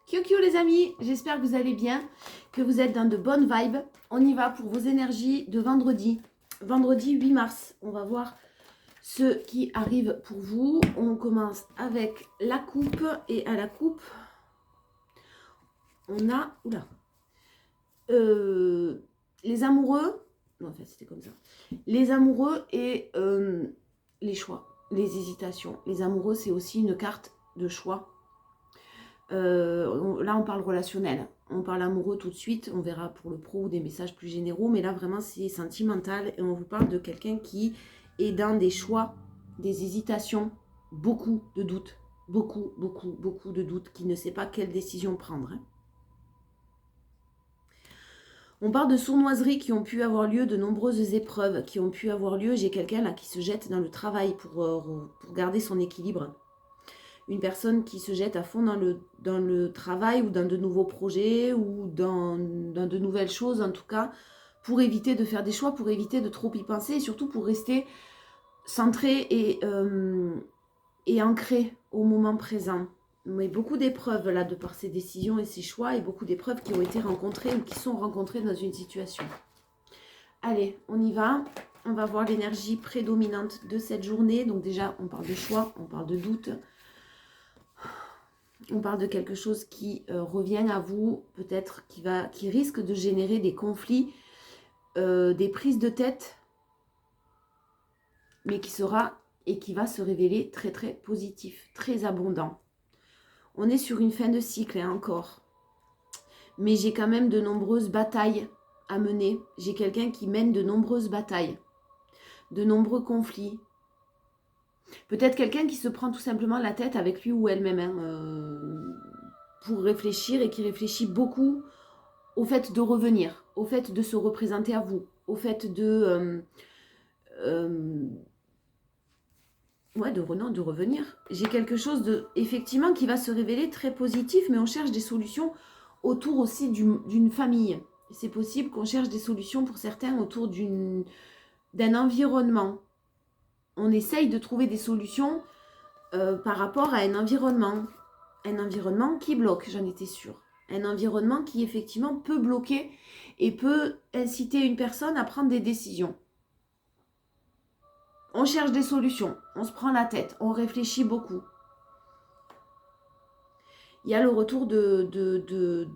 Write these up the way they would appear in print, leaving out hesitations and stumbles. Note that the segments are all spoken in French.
Kyokyo les amis, j'espère que vous allez bien, que vous êtes dans de bonnes vibes. On y va pour vos énergies de vendredi. Vendredi 8 mars, on va voir ce qui arrive pour vous. On commence avec la coupe et à la coupe, on a... Oula. Les amoureux... Non, en fait, c'était comme ça. Les amoureux et les choix, les hésitations. Les amoureux, c'est aussi une carte de choix. Là on parle relationnel, on parle amoureux tout de suite, on verra pour le pro ou des messages plus généraux, mais là vraiment c'est sentimental et on vous parle de quelqu'un qui est dans des choix, des hésitations, beaucoup de doutes, beaucoup de doutes, qui ne sait pas quelle décision prendre. On parle de sournoiseries qui ont pu avoir lieu, de nombreuses épreuves qui ont pu avoir lieu. J'ai quelqu'un là qui se jette dans le travail pour garder son équilibre. Une personne qui se jette à fond dans le travail ou dans de nouveaux projets ou dans de nouvelles choses en tout cas, pour éviter de faire des choix, pour éviter de trop y penser et surtout pour rester centré et ancré au moment présent. Mais beaucoup d'épreuves là de par ces décisions et ces choix et beaucoup d'épreuves qui ont été rencontrées ou qui sont rencontrées dans une situation. Allez, on y va. On va voir l'énergie prédominante de cette journée. Donc déjà, on parle de choix, on parle de doute. On parle de quelque chose qui revient à vous, peut-être qui risque de générer des conflits, des prises de tête, mais qui sera et qui va se révéler très très positif, très abondant. On est sur une fin de cycle encore, mais j'ai quand même de nombreuses batailles à mener. J'ai quelqu'un qui mène de nombreuses batailles, de nombreux conflits. Peut-être quelqu'un qui se prend tout simplement la tête avec lui ou elle-même pour réfléchir et qui réfléchit beaucoup au fait de revenir, au fait de se représenter à vous, au fait de revenir. J'ai quelque chose de, effectivement, qui va se révéler très positif, mais on cherche des solutions autour aussi d'une famille. C'est possible qu'on cherche des solutions pour certains autour d'un environnement. On essaye de trouver des solutions par rapport à un environnement qui bloque, j'en étais sûre. Un environnement qui effectivement peut bloquer et peut inciter une personne à prendre des décisions. On cherche des solutions, on se prend la tête, on réfléchit beaucoup. Il y a le retour de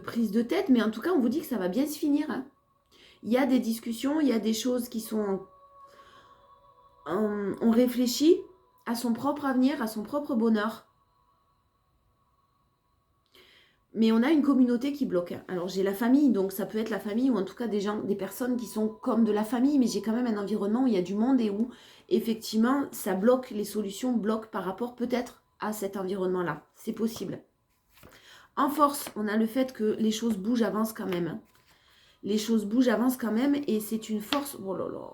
prise de tête, mais en tout cas, on vous dit que ça va bien se finir. Hein. Il y a des discussions, il y a des choses qui sont... On réfléchit à son propre avenir, à son propre bonheur. Mais on a une communauté qui bloque. Alors j'ai la famille, donc ça peut être la famille ou en tout cas des personnes qui sont comme de la famille, mais j'ai quand même un environnement où il y a du monde et où effectivement ça bloque, les solutions bloquent par rapport peut-être à cet environnement-là. C'est possible. En force, on a le fait que les choses bougent, avancent quand même. Les choses bougent, avancent quand même et c'est une force... Oh là là.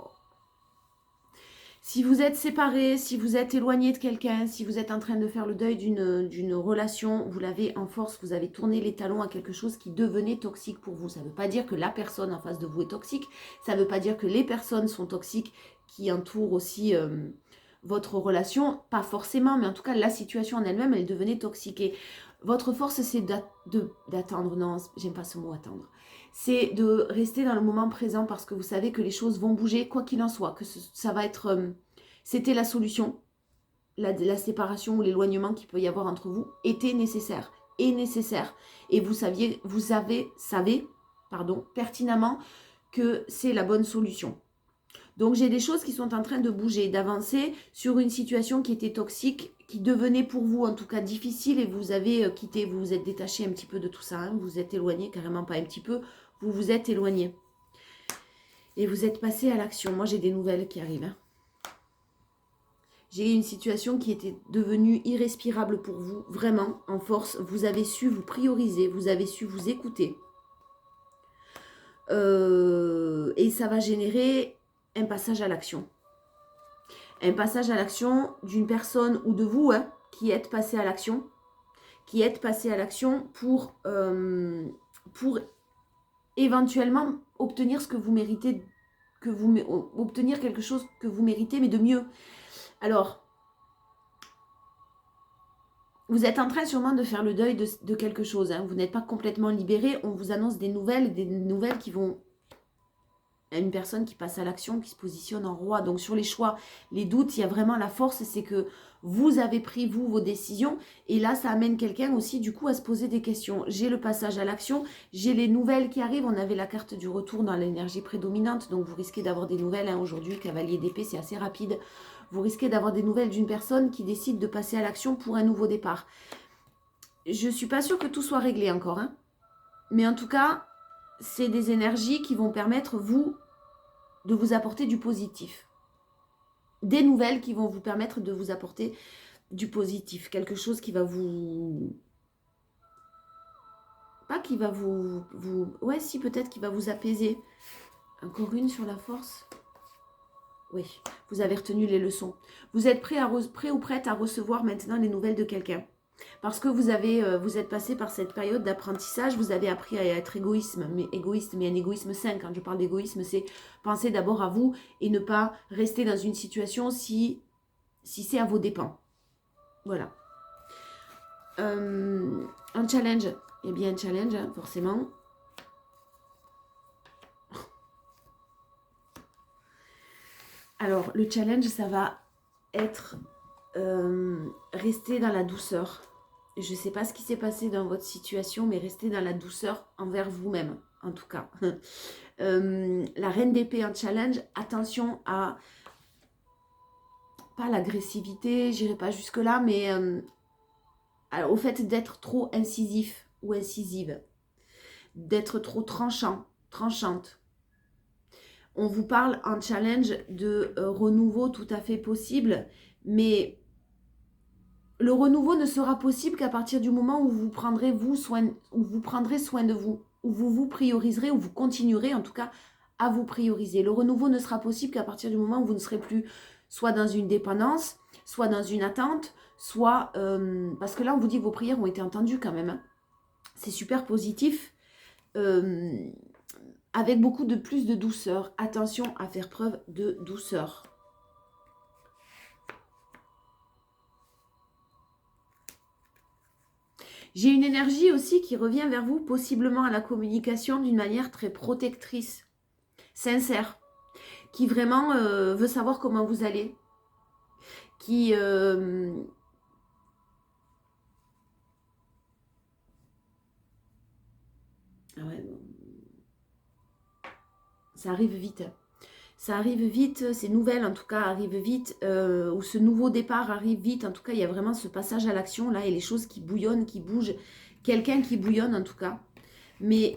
Si vous êtes séparé, si vous êtes éloigné de quelqu'un, si vous êtes en train de faire le deuil d'une relation, vous l'avez en force, vous avez tourné les talons à quelque chose qui devenait toxique pour vous. Ça ne veut pas dire que la personne en face de vous est toxique, ça ne veut pas dire que les personnes sont toxiques qui entourent aussi votre relation, pas forcément, mais en tout cas la situation en elle-même, elle devenait toxique. Et votre force, c'est d'attendre, non, j'aime pas ce mot attendre. C'est de rester dans le moment présent parce que vous savez que les choses vont bouger, quoi qu'il en soit, que ça va être... c'était la solution, la séparation ou l'éloignement qu'il peut y avoir entre vous était nécessaire, est nécessaire. Et vous savez pertinemment que c'est la bonne solution. Donc j'ai des choses qui sont en train de bouger, d'avancer sur une situation qui était toxique, qui devenait pour vous en tout cas difficile et vous avez quitté, vous vous êtes détaché un petit peu de tout ça, hein, vous vous êtes éloigné, carrément pas un petit peu, vous vous êtes éloigné. Et vous êtes passé à l'action. Moi j'ai des nouvelles qui arrivent. Hein. J'ai une situation qui était devenue irrespirable pour vous, vraiment, en force. Vous avez su vous prioriser, vous avez su vous écouter. Et ça va générer un passage à l'action. Un passage à l'action d'une personne ou de vous hein, qui êtes passé à l'action. Qui êtes passé à l'action pour éventuellement obtenir ce que vous méritez, obtenir quelque chose que vous méritez, mais de mieux. Alors, Vous êtes en train sûrement de faire le deuil de quelque chose. Hein. Vous n'êtes pas complètement libéré. On vous annonce des nouvelles qui vont... Une personne qui passe à l'action, qui se positionne en roi. Donc sur les choix, les doutes, il y a vraiment la force, c'est que vous avez pris, vous, vos décisions. Et là, ça amène quelqu'un aussi, du coup, à se poser des questions. J'ai le passage à l'action, j'ai les nouvelles qui arrivent. On avait la carte du retour dans l'énergie prédominante. Donc vous risquez d'avoir des nouvelles. Hein. Aujourd'hui, cavalier d'épée, c'est assez rapide. Vous risquez d'avoir des nouvelles d'une personne qui décide de passer à l'action pour un nouveau départ. Je ne suis pas sûre que tout soit réglé encore. Hein. Mais en tout cas, c'est des énergies qui vont permettre, vous, de vous apporter du positif. Des nouvelles qui vont vous permettre de vous apporter du positif. Quelque chose qui va vous... Pas qui va vous... Ouais, si, peut-être qui va vous apaiser. Encore une sur la force. Oui, vous avez retenu les leçons. Vous êtes prêt ou prête à recevoir maintenant les nouvelles de quelqu'un. Parce que vous êtes passé par cette période d'apprentissage, vous avez appris à être égoïste, mais un égoïsme sain. Quand je parle d'égoïsme, c'est penser d'abord à vous et ne pas rester dans une situation si c'est à vos dépens. Voilà. Un challenge, il y a bien un challenge, hein, forcément. Alors, le challenge, ça va être rester dans la douceur. Je ne sais pas ce qui s'est passé dans votre situation, mais restez dans la douceur envers vous-même, en tout cas. La reine d'épée en challenge, attention à, pas l'agressivité, j'irai pas jusque-là, mais au fait d'être trop incisif ou incisive, d'être trop tranchante. On vous parle en challenge de renouveau tout à fait possible, mais le renouveau ne sera possible qu'à partir du moment où vous prendrez soin de vous, où vous vous prioriserez, où vous continuerez en tout cas à vous prioriser. Le renouveau ne sera possible qu'à partir du moment où vous ne serez plus soit dans une dépendance, soit dans une attente, soit... parce que là, on vous dit que vos prières ont été entendues quand même. Hein. C'est super positif. Avec beaucoup de plus de douceur. Attention à faire preuve de douceur. J'ai une énergie aussi qui revient vers vous, possiblement à la communication d'une manière très protectrice, sincère, qui vraiment veut savoir comment vous allez, qui... Ah ouais, ça arrive vite. Ça arrive vite, ces nouvelles en tout cas arrivent vite, ou ce nouveau départ arrive vite. En tout cas, il y a vraiment ce passage à l'action là et les choses qui bouillonnent, qui bougent. Quelqu'un qui bouillonne en tout cas. Mais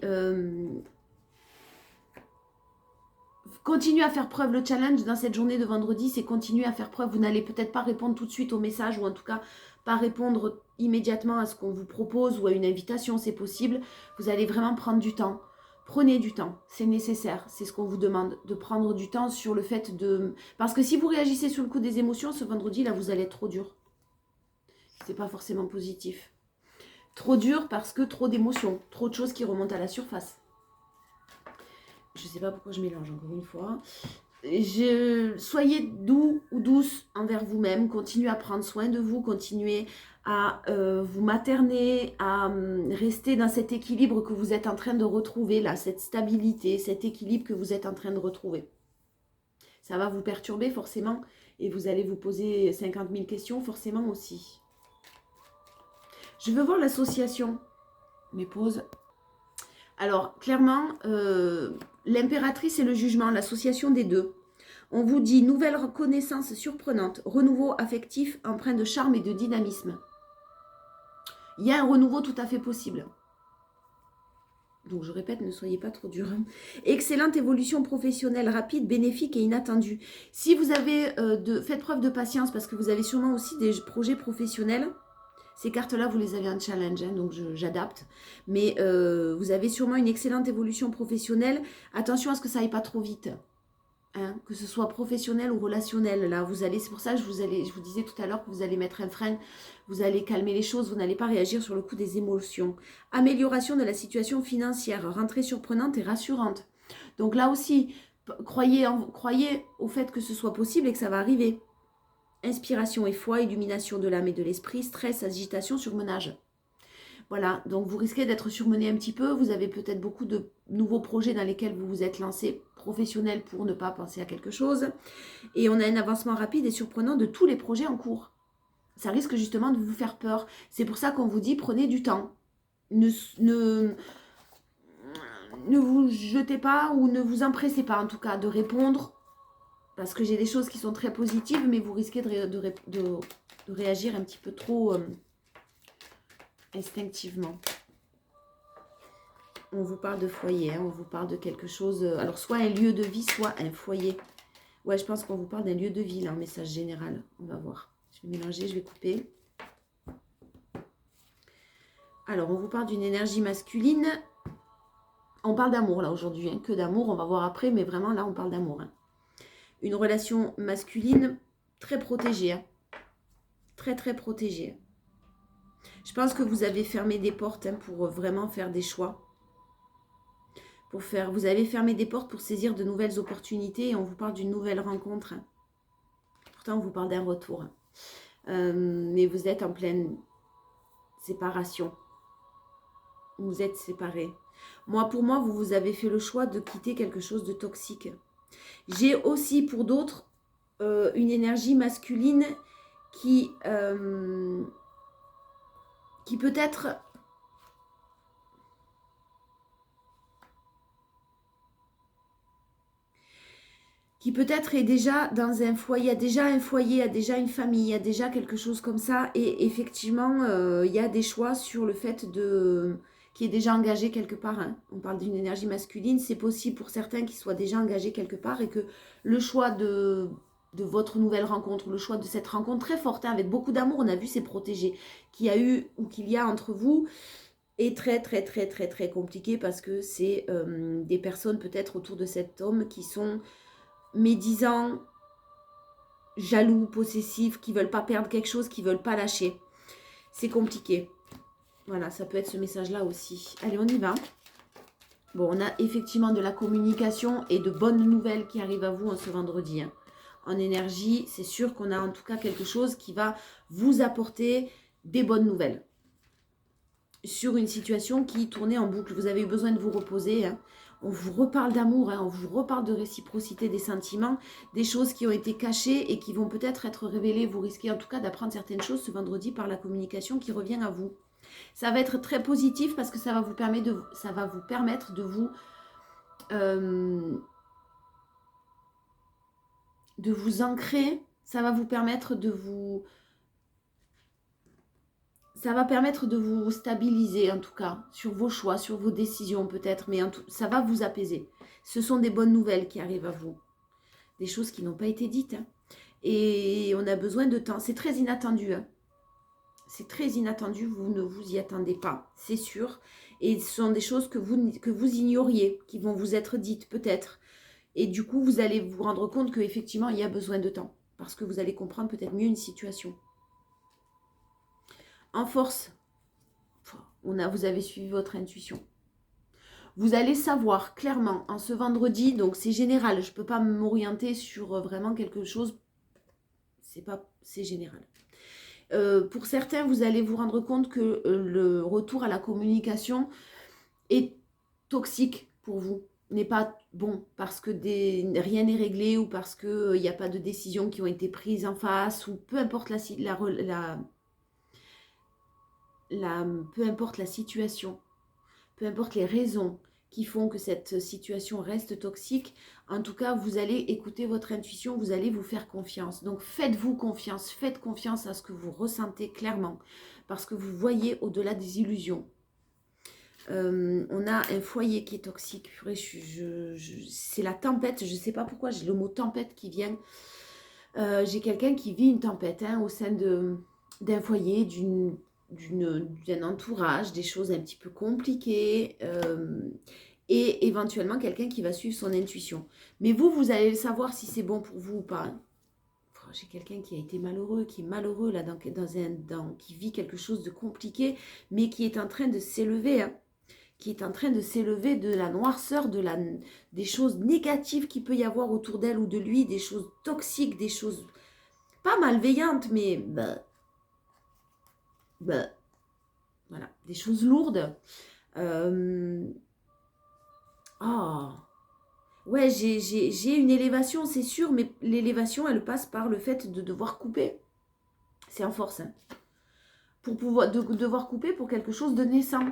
continuez à faire preuve. Le challenge dans cette journée de vendredi, c'est continuer à faire preuve. Vous n'allez peut-être pas répondre tout de suite au message ou en tout cas pas répondre immédiatement à ce qu'on vous propose ou à une invitation, c'est possible. Vous allez vraiment prendre du temps. Prenez du temps, c'est nécessaire, c'est ce qu'on vous demande, de prendre du temps sur le fait de... Parce que si vous réagissez sur le coup des émotions, ce vendredi, là, vous allez être trop dur. C'est pas forcément positif. Trop dur parce que trop d'émotions, trop de choses qui remontent à la surface. Je sais pas pourquoi je mélange encore une fois. Soyez doux ou douce envers vous-même, continuez à prendre soin de vous, continuez à vous materner, à rester dans cet équilibre que vous êtes en train de retrouver, là, cette stabilité, cet équilibre que vous êtes en train de retrouver. Ça va vous perturber forcément et vous allez vous poser 50 000 questions forcément aussi. Je veux voir l'association. Mes pauses. Alors, clairement, l'impératrice et le jugement, l'association des deux. On vous dit nouvelle reconnaissance surprenante, renouveau affectif empreint de charme et de dynamisme. Il y a un renouveau tout à fait possible. Donc je répète, ne soyez pas trop dur. Excellente évolution professionnelle rapide, bénéfique et inattendue. Si vous avez faites preuve de patience parce que vous avez sûrement aussi des projets professionnels. Ces cartes-là, vous les avez en challenge, hein, donc j'adapte. Mais vous avez sûrement une excellente évolution professionnelle. Attention à ce que ça aille pas trop vite. Hein, que ce soit professionnel ou relationnel, là, c'est pour ça que je vous disais tout à l'heure que vous allez mettre un frein, vous allez calmer les choses, vous n'allez pas réagir sur le coup des émotions. Amélioration de la situation financière, rentrée surprenante et rassurante. Donc là aussi, croyez au fait que ce soit possible et que ça va arriver. inspiration et foi, illumination de l'âme et de l'esprit, stress, agitation, surmenage. Voilà, donc vous risquez d'être surmené un petit peu. Vous avez peut-être beaucoup de nouveaux projets dans lesquels vous vous êtes lancé professionnel pour ne pas penser à quelque chose. Et on a un avancement rapide et surprenant de tous les projets en cours. Ça risque justement de vous faire peur. C'est pour ça qu'on vous dit prenez du temps. Ne vous jetez pas ou ne vous empressez pas en tout cas de répondre. Parce que j'ai des choses qui sont très positives, mais vous risquez de réagir un petit peu trop instinctivement. On vous parle de foyer, hein, on vous parle de quelque chose... alors, soit un lieu de vie, soit un foyer. Ouais, je pense qu'on vous parle d'un lieu de vie, là, en message général. On va voir. Je vais mélanger, je vais couper. Alors, on vous parle d'une énergie masculine. On parle d'amour, là, aujourd'hui. Hein, que d'amour, on va voir après, mais vraiment, là, on parle d'amour. Hein. Une relation masculine très protégée. Hein. Très, très protégée. Je pense que vous avez fermé des portes hein, pour vraiment faire des choix. Vous avez fermé des portes pour saisir de nouvelles opportunités et on vous parle d'une nouvelle rencontre. Hein. Pourtant, on vous parle d'un retour. Mais vous êtes en pleine séparation. Vous êtes séparés. Pour moi, vous avez fait le choix de quitter quelque chose de toxique. J'ai aussi pour d'autres une énergie masculine qui peut-être... qui peut-être est déjà dans un foyer, a déjà un foyer, a déjà une famille, a déjà quelque chose comme ça. Et effectivement, il y a des choix sur le fait qui est déjà engagé quelque part. Hein. On parle d'une énergie masculine. C'est possible pour certains qui soient déjà engagés quelque part et que le choix de votre nouvelle rencontre, le choix de cette rencontre très forte, hein, avec beaucoup d'amour, on a vu c'est protégé, qu'il y a eu ou qu'il y a entre vous, est très très très très très compliqué parce que c'est des personnes peut-être autour de cet homme qui sont médisants, jaloux, possessifs, qui ne veulent pas perdre quelque chose, qui ne veulent pas lâcher. C'est compliqué. Voilà, ça peut être ce message-là aussi. Allez, on y va. Bon, on a effectivement de la communication et de bonnes nouvelles qui arrivent à vous ce vendredi. Hein. En énergie, c'est sûr qu'on a en tout cas quelque chose qui va vous apporter des bonnes nouvelles. Sur une situation qui tournait en boucle. Vous avez eu besoin de vous reposer. Hein. On vous reparle d'amour, hein, on vous reparle de réciprocité des sentiments, des choses qui ont été cachées et qui vont peut-être être révélées. Vous risquez en tout cas d'apprendre certaines choses ce vendredi par la communication qui revient à vous. Ça va être très positif parce que ça va vous permettre de vous ancrer. Ça va vous permettre de vous... Ça va permettre de vous stabiliser en tout cas, sur vos choix, sur vos décisions peut-être, mais ça va vous apaiser. Ce sont des bonnes nouvelles qui arrivent à vous. Des choses qui n'ont pas été dites. Hein. Et on a besoin de temps. C'est très inattendu. Hein. C'est très inattendu, vous ne vous y attendez pas, c'est sûr. Et ce sont des choses que vous ignoriez, qui vont vous être dites peut-être. Et du coup, vous allez vous rendre compte qu'effectivement, il y a besoin de temps. Parce que vous allez comprendre peut-être mieux une situation. En force, vous avez suivi votre intuition. Vous allez savoir clairement en ce vendredi, donc c'est général, je ne peux pas m'orienter sur vraiment quelque chose, c'est général. Pour certains, vous allez vous rendre compte que le retour à la communication est toxique pour vous, n'est pas bon parce que rien n'est réglé ou parce qu'il n'y a pas de décisions qui ont été prises en face ou peu importe peu importe la situation, peu importe les raisons qui font que cette situation reste toxique, en tout cas, vous allez écouter votre intuition, vous allez vous faire confiance. Donc, faites-vous confiance, faites confiance à ce que vous ressentez clairement, parce que vous voyez au-delà des illusions. On a un foyer qui est toxique. C'est la tempête, je ne sais pas pourquoi, j'ai le mot tempête qui vient. J'ai quelqu'un qui vit une tempête hein, au sein d'un foyer, d'un entourage, des choses un petit peu compliquées et éventuellement quelqu'un qui va suivre son intuition. Mais vous allez savoir si c'est bon pour vous ou pas. Hein. J'ai quelqu'un qui a été malheureux, qui est malheureux là, qui vit quelque chose de compliqué, mais qui est en train de s'élever, hein, qui est en train de s'élever de la noirceur, des choses négatives qu'il peut y avoir autour d'elle ou de lui, des choses toxiques, des choses pas malveillante, mais bah, voilà, des choses lourdes. Oh, ouais, j'ai une élévation, c'est sûr, mais l'élévation, elle passe par le fait de devoir couper. C'est en force, hein. Pour pouvoir devoir couper pour quelque chose de naissant.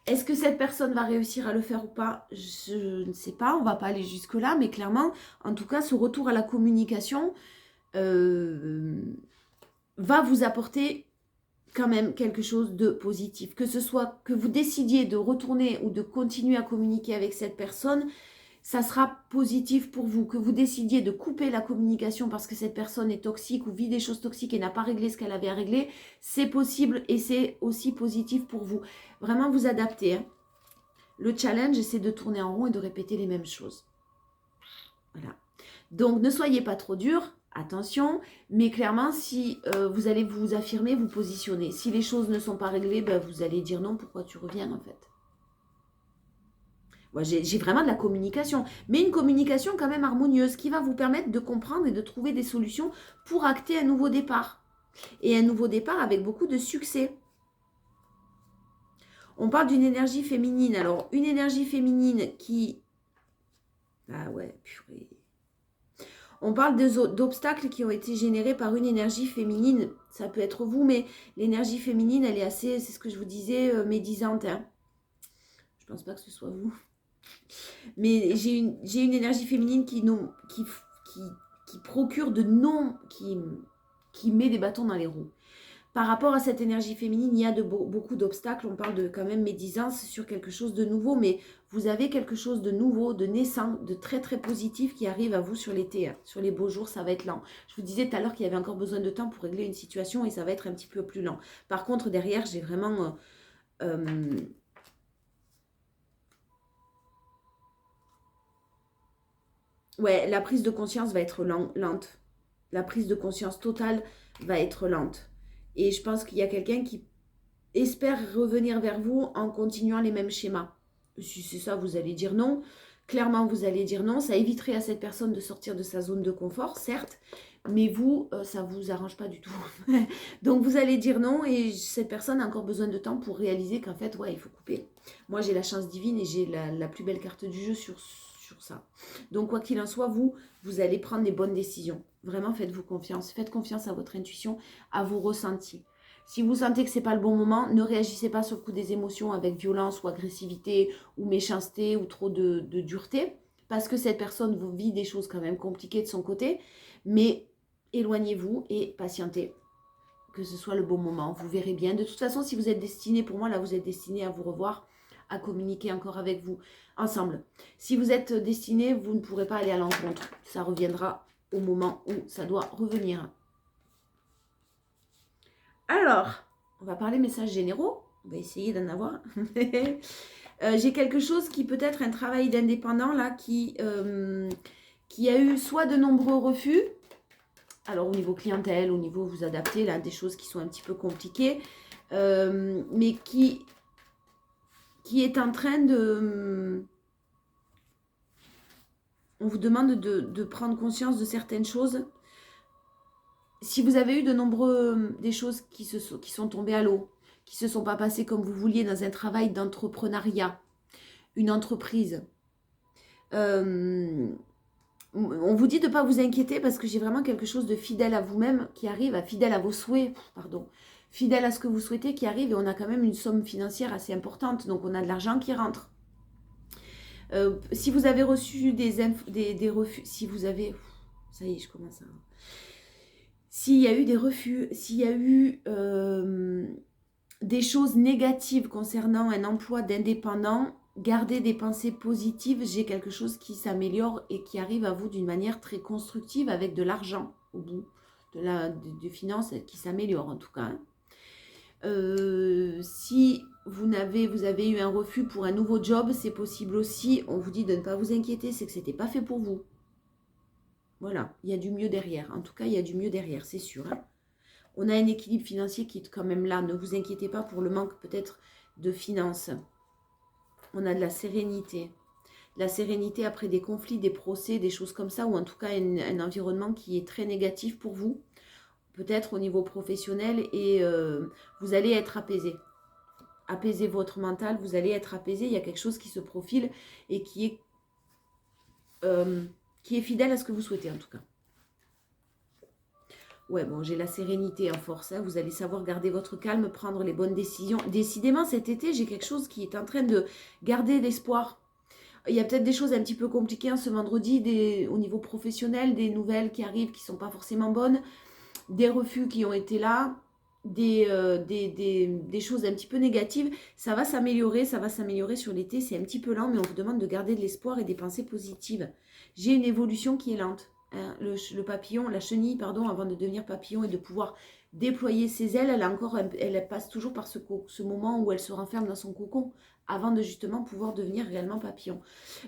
Est-ce que cette personne va réussir à le faire ou pas? Je ne sais pas, on va pas aller jusque-là, mais clairement, en tout cas, ce retour à la communication va vous apporter quand même quelque chose de positif. Que ce soit que vous décidiez de retourner ou de continuer à communiquer avec cette personne, ça sera positif pour vous. Que vous décidiez de couper la communication parce que cette personne est toxique ou vit des choses toxiques et n'a pas réglé ce qu'elle avait à régler, c'est possible et c'est aussi positif pour vous. Vraiment vous adapter, hein. Le challenge, c'est de tourner en rond et de répéter les mêmes choses. Voilà. Donc, ne soyez pas trop dur, attention, mais clairement, si vous allez vous affirmer, vous positionner. Si les choses ne sont pas réglées, ben, vous allez dire non, pourquoi tu reviens en fait. Moi, j'ai vraiment de la communication, mais une communication quand même harmonieuse qui va vous permettre de comprendre et de trouver des solutions pour acter un nouveau départ. Et un nouveau départ avec beaucoup de succès. On parle d'une énergie féminine. Alors, une énergie féminine qui... Ah ouais, purée. On parle d'obstacles qui ont été générés par une énergie féminine. Ça peut être vous, mais l'énergie féminine, elle est assez, c'est ce que je vous disais, médisante, hein. Je pense pas que ce soit vous. Mais j'ai une énergie féminine qui procure de non, qui met des bâtons dans les roues. Par rapport à cette énergie féminine, il y a beaucoup d'obstacles. On parle de quand même médisance sur quelque chose de nouveau, mais vous avez quelque chose de nouveau, de naissant, de très très positif qui arrive à vous sur l'été. Sur les beaux jours, ça va être lent. Je vous disais tout à l'heure qu'il y avait encore besoin de temps pour régler une situation et ça va être un petit peu plus lent. Par contre, derrière, j'ai vraiment... ouais, la prise de conscience va être lente. La prise de conscience totale va être lente. Et je pense qu'il y a quelqu'un qui espère revenir vers vous en continuant les mêmes schémas. Si c'est ça, vous allez dire non. Clairement, vous allez dire non. Ça éviterait à cette personne de sortir de sa zone de confort, certes, mais vous, ça ne vous arrange pas du tout. Donc, vous allez dire non et cette personne a encore besoin de temps pour réaliser qu'en fait, ouais, il faut couper. Moi, j'ai la chance divine et j'ai la plus belle carte du jeu sur ça. Donc, quoi qu'il en soit, vous allez prendre les bonnes décisions. Vraiment, faites-vous confiance. Faites confiance à votre intuition, à vos ressentis. Si vous sentez que ce n'est pas le bon moment, ne réagissez pas sur le coup des émotions avec violence ou agressivité ou méchanceté ou trop de dureté, parce que cette personne vous vit des choses quand même compliquées de son côté, mais éloignez-vous et patientez que ce soit le bon moment. Vous verrez bien. De toute façon, si vous êtes destiné, pour moi, là, vous êtes destiné à vous revoir, à communiquer encore avec vous ensemble. Si vous êtes destiné, vous ne pourrez pas aller à l'encontre. Ça reviendra au moment où ça doit revenir. Alors, on va parler messages généraux. On va essayer d'en avoir. J'ai quelque chose qui peut être un travail d'indépendant là, qui a eu soit de nombreux refus. Alors au niveau clientèle, au niveau vous adapter, là, des choses qui sont un petit peu compliquées. Mais qui est en train de... On vous demande de prendre conscience de certaines choses. Si vous avez eu de nombreux des choses qui sont tombées à l'eau, qui ne se sont pas passées comme vous vouliez dans un travail d'entrepreneuriat, une entreprise, on vous dit de ne pas vous inquiéter parce que j'ai vraiment quelque chose de fidèle à vous-même qui arrive, fidèle à vos souhaits, pardon, fidèle à ce que vous souhaitez qui arrive et on a quand même une somme financière assez importante, donc on a de l'argent qui rentre. Si vous avez reçu des refus, si vous avez... Ça y est, je commence à... S'il y a eu des refus, s'il y a eu des choses négatives concernant un emploi d'indépendant, gardez des pensées positives. J'ai quelque chose qui s'améliore et qui arrive à vous d'une manière très constructive avec de l'argent au bout, de finances qui s'améliore en tout cas. Si vous avez eu un refus pour un nouveau job, c'est possible aussi. On vous dit de ne pas vous inquiéter, c'est que ce n'était pas fait pour vous. Voilà, il y a du mieux derrière. En tout cas, il y a du mieux derrière, c'est sûr. Hein. On a un équilibre financier qui est quand même là. Ne vous inquiétez pas pour le manque peut-être de finances. On a de la sérénité. la sérénité après des conflits, des procès, des choses comme ça, ou en tout cas un environnement qui est très négatif pour vous, peut-être au niveau professionnel, et vous allez être apaisé. Apaisez votre mental, vous allez être apaisé, il y a quelque chose qui se profile et qui est fidèle à ce que vous souhaitez en tout cas. Ouais, bon, j'ai la sérénité en force, hein. Vous allez savoir garder votre calme, prendre les bonnes décisions. Décidément, cet été, j'ai quelque chose qui est en train de garder l'espoir. Il y a peut-être des choses un petit peu compliquées ce vendredi, au niveau professionnel, des nouvelles qui arrivent qui ne sont pas forcément bonnes, des refus qui ont été là, des choses un petit peu négatives. Ça va s'améliorer sur l'été. C'est un petit peu lent, mais on vous demande de garder de l'espoir et des pensées positives. J'ai une évolution qui est lente. Hein. Le papillon, la chenille, pardon, avant de devenir papillon et de pouvoir déployer ses ailes, elle passe toujours par ce moment où elle se renferme dans son cocon avant de justement pouvoir devenir réellement papillon.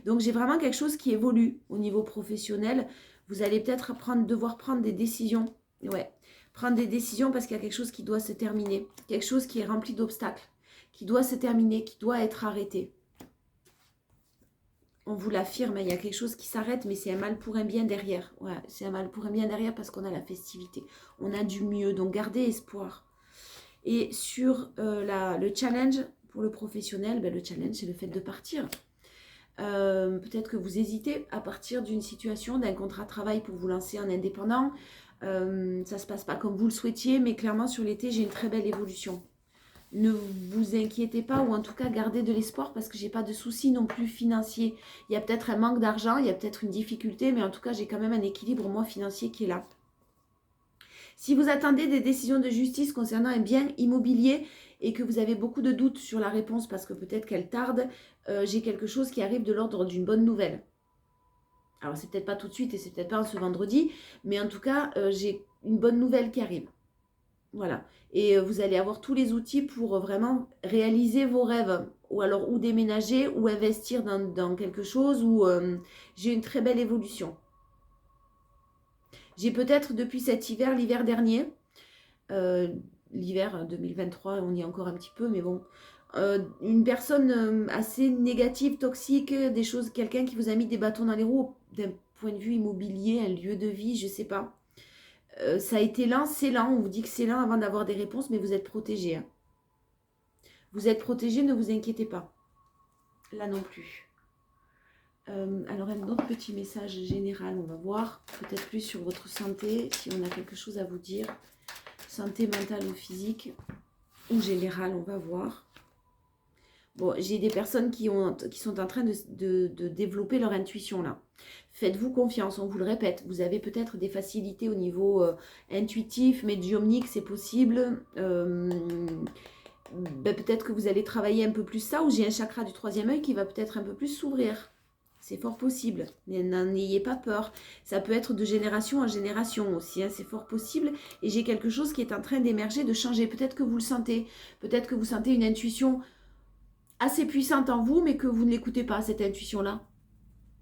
Donc j'ai vraiment quelque chose qui évolue au niveau professionnel. Vous allez peut-être devoir prendre des décisions. Ouais, prendre des décisions parce qu'il y a quelque chose qui doit se terminer. Quelque chose qui est rempli d'obstacles, qui doit se terminer, qui doit être arrêté. On vous l'affirme, il y a quelque chose qui s'arrête, mais c'est un mal pour un bien derrière. Ouais, c'est un mal pour un bien derrière parce qu'on a la festivité. On a du mieux, donc gardez espoir. Et sur le challenge pour le professionnel, le challenge, c'est le fait de partir. Peut-être que vous hésitez à partir d'une situation, d'un contrat de travail pour vous lancer en indépendant. Ça ne se passe pas comme vous le souhaitiez, mais clairement sur l'été, j'ai une très belle évolution. Ne vous inquiétez pas, ou en tout cas gardez de l'espoir parce que j'ai pas de soucis non plus financiers. Il y a peut-être un manque d'argent, il y a peut-être une difficulté, mais en tout cas j'ai quand même un équilibre moi financier qui est là. Si vous attendez des décisions de justice concernant un bien immobilier et que vous avez beaucoup de doutes sur la réponse parce que peut-être qu'elle tarde, j'ai quelque chose qui arrive de l'ordre d'une bonne nouvelle. Alors c'est peut-être pas tout de suite et c'est peut-être pas ce vendredi, mais en tout cas j'ai une bonne nouvelle qui arrive. Voilà. Et vous allez avoir tous les outils pour vraiment réaliser vos rêves. Ou alors, ou déménager, ou investir dans quelque chose, ou j'ai une très belle évolution. J'ai peut-être depuis cet hiver, l'hiver dernier, l'hiver 2023, on y est encore un petit peu, mais bon, une personne assez négative, toxique, des choses, quelqu'un qui vous a mis des bâtons dans les roues d'un point de vue immobilier, un lieu de vie, je sais pas. Ça a été lent, c'est lent. On vous dit que c'est lent avant d'avoir des réponses, mais vous êtes protégé. Hein. Vous êtes protégé, ne vous inquiétez pas. Là non plus. Alors, un autre petit message général, on va voir. Peut-être plus sur votre santé, si on a quelque chose à vous dire. Santé mentale ou physique, ou générale, on va voir. Bon, j'ai des personnes qui sont en train de développer leur intuition là. Faites-vous confiance, on vous le répète. Vous avez peut-être des facilités au niveau intuitif, médiumnique, c'est possible. Peut-être que vous allez travailler un peu plus ça, ou j'ai un chakra du troisième œil qui va peut-être un peu plus s'ouvrir. C'est fort possible. N'en ayez pas peur. Ça peut être de génération en génération aussi. Hein, c'est fort possible. Et j'ai quelque chose qui est en train d'émerger, de changer. Peut-être que vous le sentez. Peut-être que vous sentez une intuition assez puissante en vous, mais que vous ne l'écoutez pas, cette intuition-là.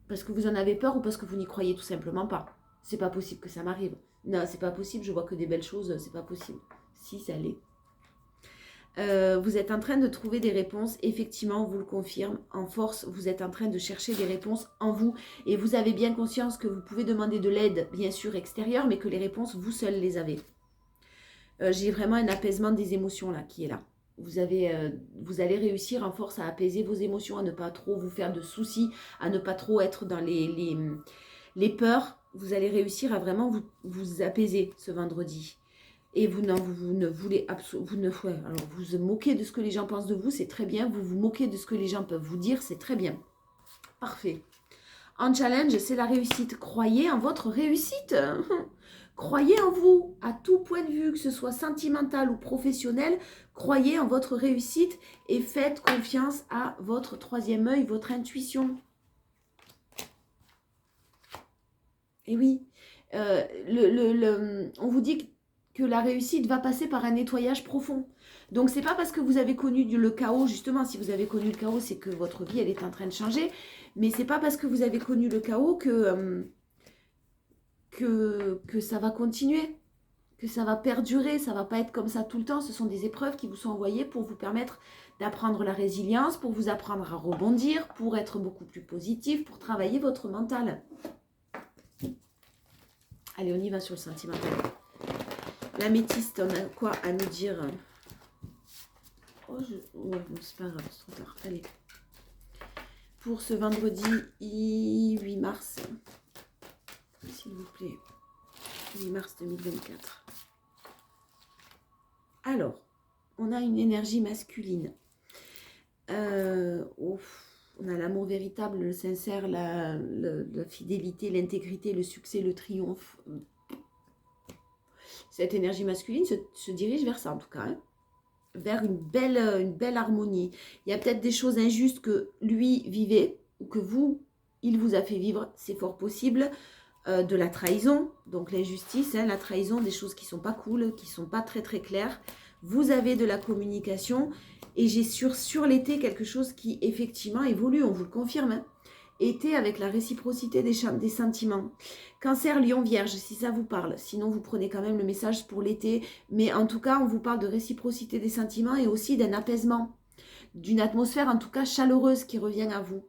Parce que vous en avez peur ou parce que vous n'y croyez tout simplement pas. C'est pas possible que ça m'arrive. Non, c'est pas possible, je vois que des belles choses, c'est pas possible. Si, ça l'est. Vous êtes en train de trouver des réponses, effectivement, on vous le confirme, en force, vous êtes en train de chercher des réponses en vous, et vous avez bien conscience que vous pouvez demander de l'aide, bien sûr, extérieure, mais que les réponses, vous seuls les avez. J'ai vraiment un apaisement des émotions, là, qui est là. Vous allez réussir en force à apaiser vos émotions, à ne pas trop vous faire de soucis, à ne pas trop être dans les peurs. Vous allez réussir à vraiment vous apaiser ce vendredi. Et vous ne voulez absolument... alors vous vous moquez de ce que les gens pensent de vous, c'est très bien. Vous vous moquez de ce que les gens peuvent vous dire, c'est très bien. Parfait. En challenge, c'est la réussite. Croyez en votre réussite. Croyez en vous, à tout point de vue, que ce soit sentimental ou professionnel. Croyez en votre réussite et faites confiance à votre troisième œil, votre intuition. Et oui, on vous dit que la réussite va passer par un nettoyage profond. Donc, c'est pas parce que vous avez connu le chaos, justement, si vous avez connu le chaos, c'est que votre vie, elle est en train de changer. Mais c'est pas parce que vous avez connu le chaos que ça va continuer. que ça va perdurer, ça va pas être comme ça tout le temps. Ce sont des épreuves qui vous sont envoyées pour vous permettre d'apprendre la résilience, pour vous apprendre à rebondir, pour être beaucoup plus positif, pour travailler votre mental. Allez, on y va sur le sentimental. L'améthyste, on a quoi à nous dire? Oh, ouais, bon, c'est pas grave, c'est trop tard. Allez. Pour ce vendredi 8 mars, s'il vous plaît. 8 mars 2024. Alors, on a une énergie masculine. On a l'amour véritable, le sincère, la fidélité, l'intégrité, le succès, le triomphe. Cette énergie masculine se dirige vers ça en tout cas, hein, vers une belle harmonie. Il y a peut-être des choses injustes que lui vivait ou que vous, il vous a fait vivre, c'est fort possible. De la trahison, donc l'injustice, hein, la trahison, des choses qui sont pas cool, qui sont pas très très claires. Vous avez de la communication et j'ai sur l'été quelque chose qui effectivement évolue, on vous le confirme. Hein. Été avec la réciprocité des sentiments. Cancer, Lion, Vierge, si ça vous parle. Sinon, vous prenez quand même le message pour l'été. Mais en tout cas, on vous parle de réciprocité des sentiments et aussi d'un apaisement. D'une atmosphère en tout cas chaleureuse qui revient à vous.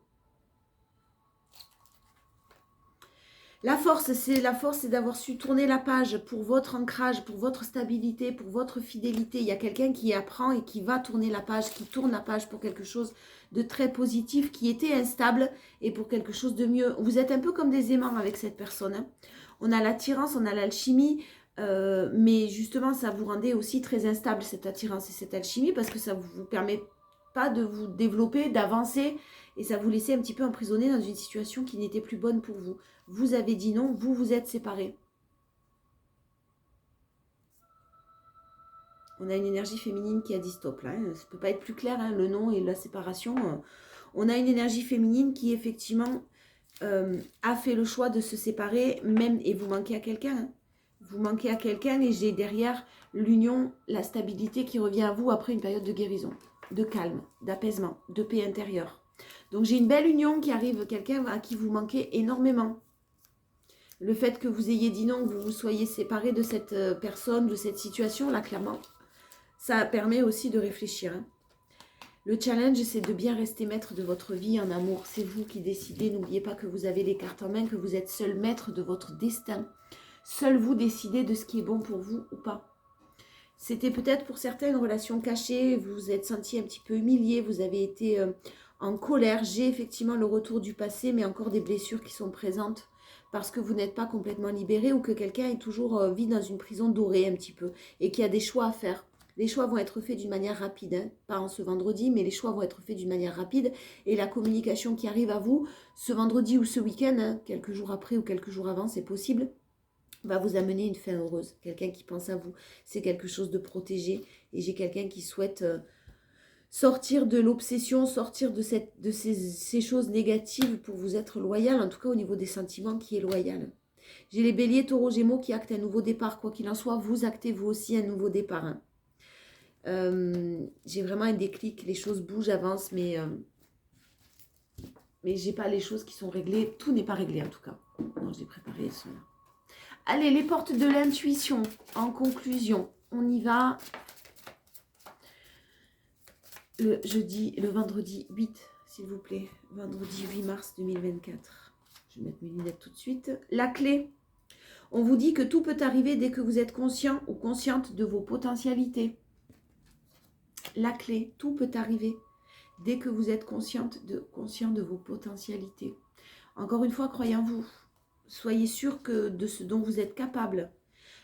La force, c'est d'avoir su tourner la page pour votre ancrage, pour votre stabilité, pour votre fidélité. Il y a quelqu'un qui apprend et qui va tourner la page, qui tourne la page pour quelque chose de très positif, qui était instable et pour quelque chose de mieux. Vous êtes un peu comme des aimants avec cette personne. Hein. On a l'attirance, on a l'alchimie, mais justement, ça vous rendait aussi très instable, cette attirance et cette alchimie, parce que ça ne vous permet pas de vous développer, d'avancer, et ça vous laissait un petit peu emprisonné dans une situation qui n'était plus bonne pour vous. Vous avez dit non, vous vous êtes séparés. On a une énergie féminine qui a dit stop là. Hein. Ça ne peut pas être plus clair, hein, le non et la séparation. On a une énergie féminine qui effectivement a fait le choix de se séparer, même, et vous manquez à quelqu'un. Hein. Vous manquez à quelqu'un et j'ai derrière l'union, la stabilité qui revient à vous après une période de guérison, de calme, d'apaisement, de paix intérieure. Donc j'ai une belle union qui arrive, quelqu'un à qui vous manquez énormément. Le fait que vous ayez dit non, que vous vous soyez séparé de cette personne, de cette situation, là, clairement, ça permet aussi de réfléchir. Hein. Le challenge, c'est de bien rester maître de votre vie en amour. C'est vous qui décidez. N'oubliez pas que vous avez les cartes en main, que vous êtes seul maître de votre destin. Seul vous décidez de ce qui est bon pour vous ou pas. C'était peut-être pour certains une relation cachée, vous vous êtes senti un petit peu humilié, vous avez été en colère. J'ai effectivement le retour du passé, mais encore des blessures qui sont présentes. Parce que vous n'êtes pas complètement libéré ou que quelqu'un est toujours vit dans une prison dorée un petit peu et qu'il y a des choix à faire. Les choix vont être faits d'une manière rapide, hein. Pas en ce vendredi, mais les choix vont être faits d'une manière rapide et la communication qui arrive à vous ce vendredi ou ce week-end, hein, quelques jours après ou quelques jours avant, c'est possible, va vous amener une fin heureuse. Quelqu'un qui pense à vous, c'est quelque chose de protégé et j'ai quelqu'un qui souhaite... sortir de l'obsession, sortir de ces choses négatives pour vous être loyal, en tout cas au niveau des sentiments qui est loyal. J'ai les béliers, taureaux, gémeaux qui actent un nouveau départ. Quoi qu'il en soit, vous actez vous aussi un nouveau départ. Hein. J'ai vraiment un déclic, les choses bougent, avancent, mais j'ai pas les choses qui sont réglées. Tout n'est pas réglé en tout cas. Non, j'ai préparé, elles sont là. Allez, les portes de l'intuition. En conclusion, on y va. Le vendredi 8, s'il vous plaît. Vendredi 8 mars 2024. Je vais mettre mes lunettes tout de suite. La clé. On vous dit que tout peut arriver dès que vous êtes conscient ou consciente de vos potentialités. La clé. Tout peut arriver dès que vous êtes conscient de vos potentialités. Encore une fois, croyez en vous. Soyez sûr de ce dont vous êtes capable.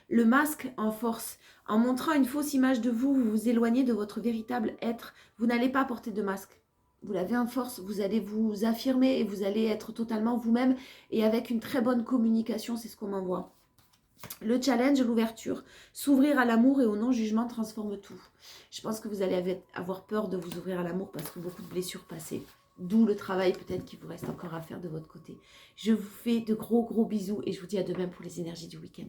Le masque en force. En montrant une fausse image de vous, vous vous éloignez de votre véritable être. Vous n'allez pas porter de masque. Vous l'avez en force, vous allez vous affirmer et vous allez être totalement vous-même et avec une très bonne communication, c'est ce qu'on m'envoie. Le challenge, l'ouverture. S'ouvrir à l'amour et au non-jugement transforme tout. Je pense que vous allez avoir peur de vous ouvrir à l'amour parce que beaucoup de blessures passées. D'où le travail peut-être qu'il vous reste encore à faire de votre côté. Je vous fais de gros bisous et je vous dis à demain pour les énergies du week-end.